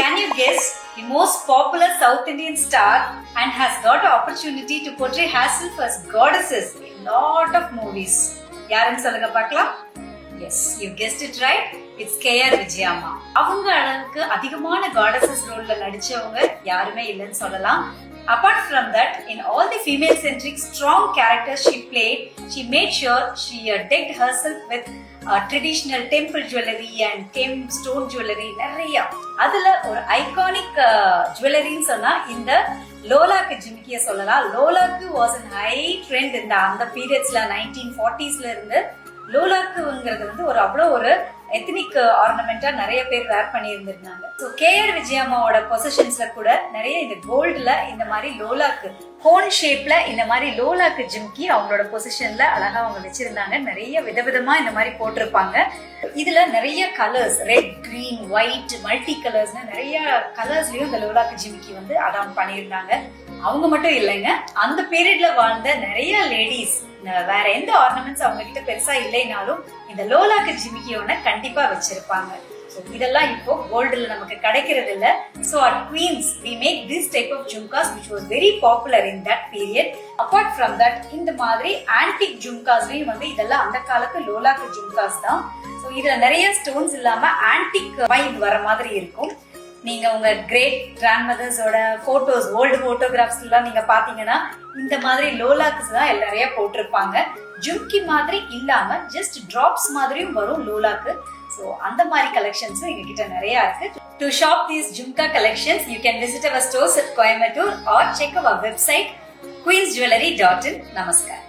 Can you guess the most popular South Indian star and has got an opportunity to portray herself as goddesses in lot of movies? யாருன்னு சொல்லுங்க பார்க்கலாம். Yes, you guessed it right. It's KR Vijayamma. அவங்க அளவுக்கு அதிகமான goddesses ரோல்ல நடிச்சவங்க யாருமே இல்லைன்னு சொல்லலாம். Apart from that, in all the female-centric strong characters she played, she made sure she decked herself with traditional temple jewelry and stone jewelry நிறைய. அதுல ஒரு iconic ஜுவல்லரின்னு சொன்னா இந்த லோலாக்கு ஜிமிக்கிய சொல்லலாம். லோலாக்கு வாஸ் அன் ஹை ட்ரெண்ட் இந்த அந்த பீரியட்ஸ்ல 1940ஸ்ல இருந்து. லோலாக்குங்கிறது ஒரு அவ்வளோ ஒரு எத்னிக் ஆர்னமெண்டா நிறைய பேர் வேர் பண்ணி இருந்திருந்தாங்க. ஸோ KR விஜயம்மாவோட பொசிஷன்ஸ்ல கூட நிறைய இந்த கோல்டுல இந்த மாதிரி லோலாக்கு கோன் ஷேப்ல இந்த மாதிரி லோலாக்கு ஜிம்கி அவங்களோட பொசிஷன்ல அழகா அவங்க வச்சிருந்தாங்க. நிறைய விதவிதமா இந்த மாதிரி போட்டிருப்பாங்க. இதுல நிறைய colours red, green, white, multi கலர்ஸ்னு நிறைய கலர்ஸ்லயும் இந்த லோலாக்கு ஜிம்கி அடாப்ட் பண்ணியிருந்தாங்க. அவங்க மட்டும் இல்லைங்க, அந்த பீரியட்ல வாழ்ந்த நிறைய லேடிஸ் வேற எந்த ஆர்னமெண்ட்ஸ் அவங்க கிட்ட பெருசா இல்லைனாலும் இந்த லோலாக்கு ஜிமிக்கியோட கண்டிப்பா வச்சிருப்பாங்க. இதெல்லாம் இப்போ கோல்டுல நமக்கு கிடைக்கிறது இல்ல. So at Queens we make this type of jhumkas which was very popular in that period. Apart from that, இந்த மாதிரி antique jhumkasலயும் இதெல்லாம் அந்த காலத்து லோலாக்கு ஜும்காஸ் தான். So இதுல நிறைய ஸ்டோன்ஸ் இல்லாம ஆன்டிக் வைப் வர மாதிரி இருக்கும். நீங்க உங்க கிரேட் கிராண்ட் மதர்ஸோட போட்டோஸ், ஓல்டு போட்டோகிராஃப்ஸ் எல்லாம் நீங்க பாத்தீங்கன்னா இந்த மாதிரி லோலாக்ஸ் தான் நிறைய போட்டிருப்பாங்க. ஜும்கி மாதிரி இல்லாம ஜஸ்ட் டிராப்ஸ் மாதிரியும் வரும் லோலாக்கு. ஸோ அந்த மாதிரி கலெக்ஷன்ஸும் எங்ககிட்ட நிறைய இருக்கு. To shop these jhumka collections you can visit our stores at Coimbatore or check our website queensjewelry.in. Namaskar.